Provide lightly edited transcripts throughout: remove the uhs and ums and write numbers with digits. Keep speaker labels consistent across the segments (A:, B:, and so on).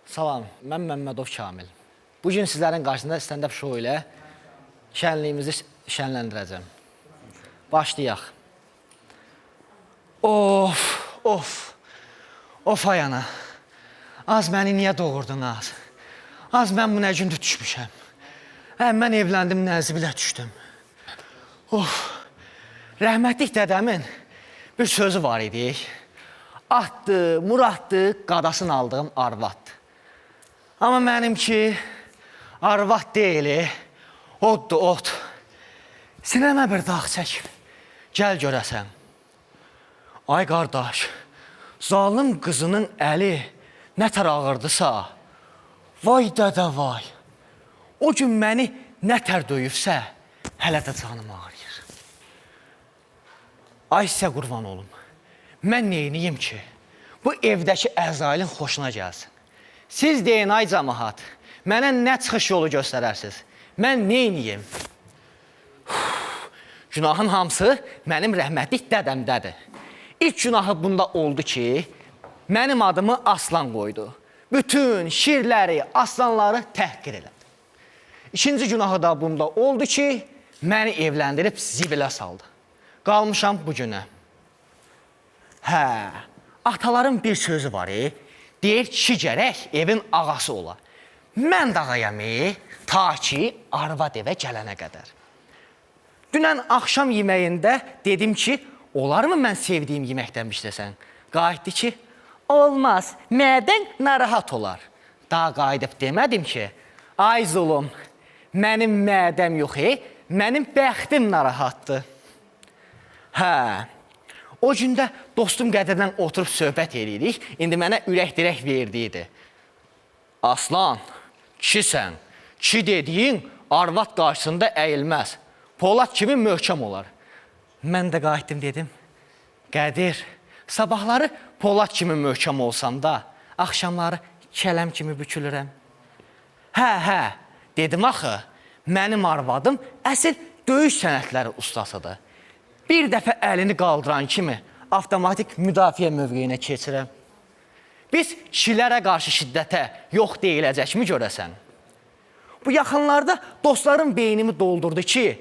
A: Salam, mən Məmmədov Kamil. Bugün sizlərin qarşısında stand-up show ilə şənliyimizi şənləndirəcəm. Başlayaq. Of ayana. Az məni niyə doğurdun az? Az mən bu nə gündür düşmüşəm. Mən evləndim, nəzibilə düşdüm. Rəhmətlik dədəmin bir sözü var idi. Atdı, muraddı, qadasını aldığım arvaddı. Amma mənimki arvad deyili, oddur, od. Sinəmə bir dağ çəkib, gəl görəsən. Ay qardaş, zalım qızının əli nətər ağırdısa, vay dədə vay. O gün məni nətər döyübsə, hələ də canım ağrıyır. Ay sizə qurban olum, mən neyniyim ki, bu evdəki əzailin xoşuna gəlsin. Siz deyin, ay cəmahat, mənə nə çıxış yolu göstərərsiniz? Mən neyniyim? Günahın hamısı mənim rəhmətlik dədəmdədir. İlk günahı bunda oldu ki, mənim adımı aslan qoydu. Bütün şirləri, aslanları təhqir elədi. İkinci günahı da bunda oldu ki, məni evləndirib zibilə saldı. Qalmışam bu günə. Ataların bir sözü var, deyir ki, gərək evin ağası ola. Mən də ağayam, ta ki, arvad evə gələnə qədər. Dünən axşam yeməyində dedim ki, olarmı mən sevdiyim yeməkdən bişləsən? Qayıtdı ki, olmaz, mədən narahat olar. Daha qayıdıb demədim ki, ay zulum, mənim mədəm yox, mənim bəxtim narahatdır. O gündə dostum qədərdən oturub söhbət edirik, indi mənə ürək-dirək verdiydi. Aslan, kişisən, kişi dediyin arvad qarşısında əyilməz, Polad kimi möhkəm olar. Mən də qayıtdım dedim, Qədir, sabahları Polad kimi möhkəm olsam da, axşamları kələm kimi bükülürəm. Dedim axı, mənim arvadım əsl döyüş sənətləri ustasıdır. Bir dəfə əlini qaldıran kimi avtomatik müdafiə mövqeyinə keçirəm. Biz kişilərə qarşı şiddətə yox deyiləcəkmi görəsən? Bu yaxınlarda dostlarım beynimi doldurdu ki,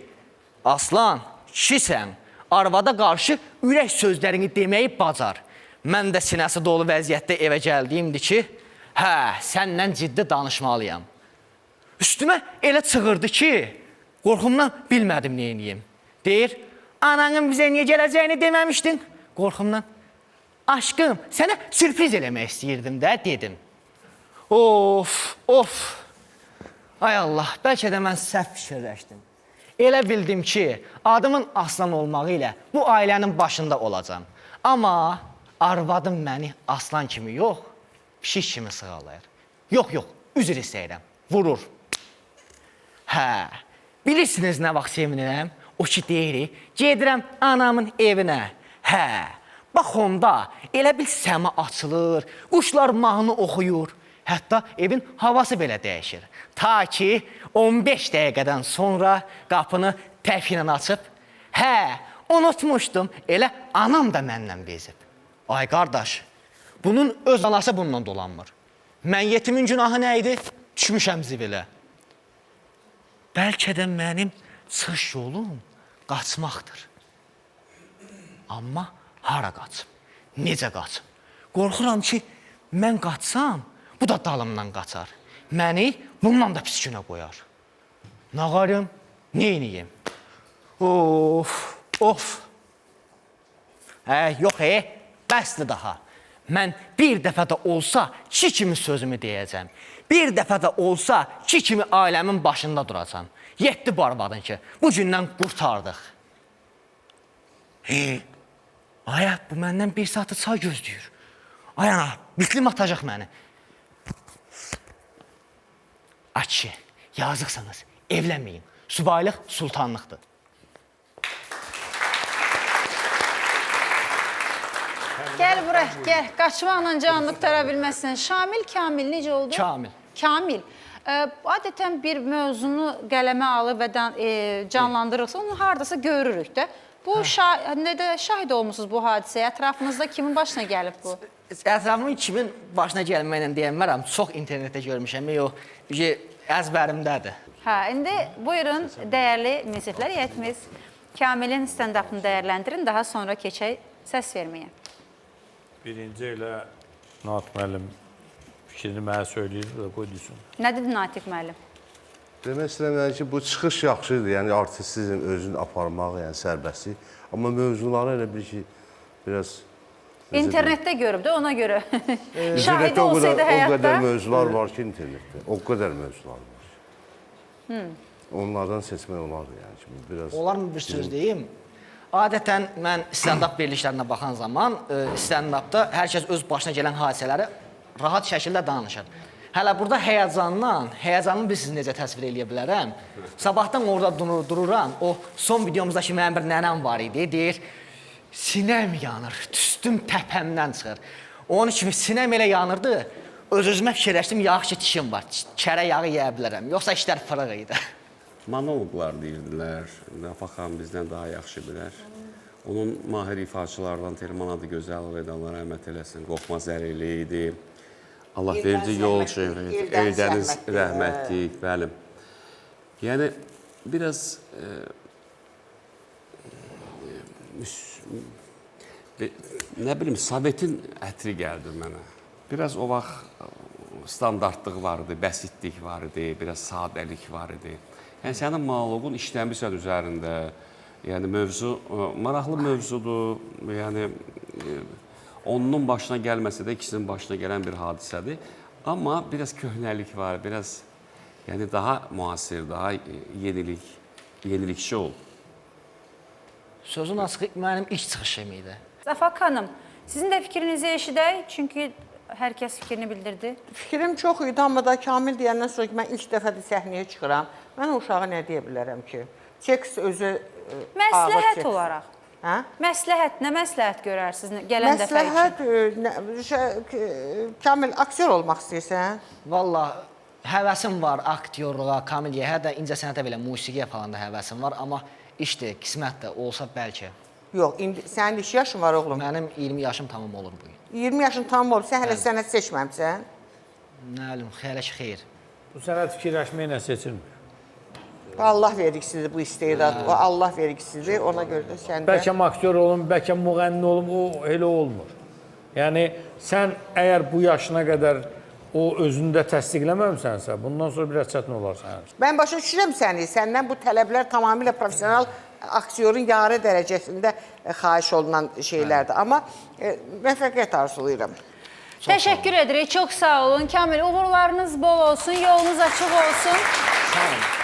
A: aslan, kişisən, arvada qarşı ürək sözlərini deməyi bacar. Mən də sinəsi dolu vəziyyətdə evə gəldiyimdir ki, səndən ciddi danışmalıyam. Üstümə elə çığırdı ki, qorxumdan bilmədim neyniyim. Deyir, ananın bizə niyə gələcəyini deməmişdin? Qorxumdan. Aşkım, sənə sürpriz eləmək istəyirdim də, dedim. Of. Ay Allah, bəlkə də mən səhv fikirləşdim. Elə bildim ki, adımın aslan olmağı ilə bu ailənin başında olacam. Amma arvadım məni aslan kimi yox, pişik kimi sığalayır. Yox, üzr istəyirəm, vurur. Bilirsiniz nə vaxt sevinirəm? O ki deyir, gedirəm anamın evinə. Bax onda elə bil səma açılır, quşlar mahnı oxuyur. Hətta evin havası belə dəyişir. Ta ki 15 dəqiqədən sonra qapını təfiylə açıb, unutmuşdum, elə anam da məndən bezib. Ay qardaş, bunun öz anası bununla dolanmır. Mən yetimin günahı nə idi? Düşmüşəm zibilə. Bəlkə də mənim çıxış yolum qaçmaqdır. Amma hara qaçım? Necə qaçım? Qorxuram ki, mən qaçsam, bu da dalımdan qaçar. Məni bundan da pis günə qoyar. Nağarım, neyniyim? Of. Yox, bəsdir daha. Mən bir dəfə də olsa ki kimi sözümü deyəcəm. Bir dəfə də olsa ki kimi ailəmin başında duracam. Yetdi bu arvadın ki, bu gündən qurtardıq. Ay, bu məndən bir saatı çay gözləyir. Ay ana, bitlim atacaq məni. Açı, yazıqsınız, evlənməyin. Subaylıq sultanlıqdır.
B: Gəl bura, gəl. Qaçmaqla canını qutara bilməzsən. Şamil, Kamil necə oldu? Kamil. Adətən bir mövzunu qələmə alıb və canlandırırsa, onu haradasa görürük də. Bu, şahid olmuşsunuz bu hadisəyə. Ətrafınızda kimin başına gəlib bu?
A: ətrafımın kimin başına gəlməklə deyənmərəm, çox internetdə görmüşəm, yox, əzbərimdədir.
B: Hə, indi buyurun, dəyərli müziklər yetimiz. Kamilin stand-upını dəyərləndirin, daha sonra keçək səs verməyə.
C: Birinci elə Natiq müəllim fikrini mənə söyləyir və qoy desin.
B: Nədir Natiq müəllim?
D: Demək istəyirəm ki, bu çıxış yaxşıdır, yəni artistizm özünü aparmaq, yəni sərbəstlik. Amma mövzuları elə bir ki, biraz...
B: İnternetdə görüb də ona görə. Şahidi
D: İnternetdə
B: olsaydı
D: o
B: həyatda...
D: qədər mövzular var ki, internetdə. O qədər mövzular var ki. Onlardan seçmək olardı, yəni ki, biraz...
A: Olarmı bir söz deyim? Adətən mən stand-up verilişlərinə baxan zaman stand-upda hər kəs öz başına gələn hadisələri rahat şəkildə danışır. Hələ burada həyəcanımı siz necə təsvir edə bilərəm? Sabahdan orada dururam, o son videomuzdakı mənim bir nənəm var idi, deyir, sinəm yanır, tüstüm təpəmdən çıxır. Onun kimi sinəm elə yanırdı, öz-özümə fikirləşdim, yaxşı dişim var, kərə yağı yeyə bilərəm, yoxsa işlər fırıq idi.
E: Monoloqlar deyirdilər, Nəfa xanım bizdən daha yaxşı bilər. Onun mahir ifaçılardan Telman adı gözəl və Allah rəhmət eləsin, Qorxmaz Ərili idi. Allah verdi yol çevrə, Eldəniz rəhmətlik, bəli. Yəni, biraz nə bilim, Sovetin ətri gəldi mənə. Biraz o vaxt standartlıq var idi, bəsitlik var idi, biraz sadəlik var idi. Yəni, sənin monoloqun işləmirsən üzərində, yəni mövzu, maraqlı mövzudur, yəni onun başına gəlməsə də ikisinin başına gələn bir hadisədir. Amma biraz köhnəlik var, biraz yəni daha müasir, daha yenilikçi ol.
A: Sözün açığı mənim ilk çıxışım idi.
B: Zafak xanım, sizin də fikrinizi eşidək, çünki hər kəs fikrini bildirdi.
F: Fikrim çox idi, amma da Kamil deyəndən sonra ki, mən ilk dəfədir səhnəyə çıxıram. Mən o uşağa nə deyə bilərəm ki? Tekst özü
B: Məsləhət olaraq.
F: Hə?
B: Məsləhət, nə məsləhət görərsiniz gələn dəfə üçün?
F: Məsləhət, Kamil, aktyor olmaq istəyirsən?
A: Valla, həvəsim var aktyorluğa, komediyə, hətta incə sənətə belə, musiqiyə falan da həvəsim var, amma işdir, qismət də olsa bəlkə.
F: Yox, sənin 2 yaşın var oğlum.
A: Mənim 20 yaşım tamam olur bugün.
F: 20 yaşın tamam olub, sən hələ sənət seçməmsən?
A: Nə bilim, xeyr xeyr.
C: Bu sənət fikirləşməklə seçilmir.
F: Allah vergisidir bu istedadı, o Allah vergisidir, ona görə də sən də...
C: Bəlkə aktyor olum, bəlkə müğənni olum, o elə olmur. Yəni, sən əgər bu yaşına qədər o özündə təsdiqləməmsənsə, bundan sonra biraz çətin olar sənin.
F: Mən başa düşürəm səni, səndən bu tələblər tamamilə profesional aktyorun yarı dərəcəsində xahiş olunan şeylərdir. Amma müvəffəqiyyət arzulayıram.
B: Təşəkkür edirik, çox sağ olun. Kamil, uğurlarınız bol olsun, yolunuz açıq olsun.
A: Sağ olun.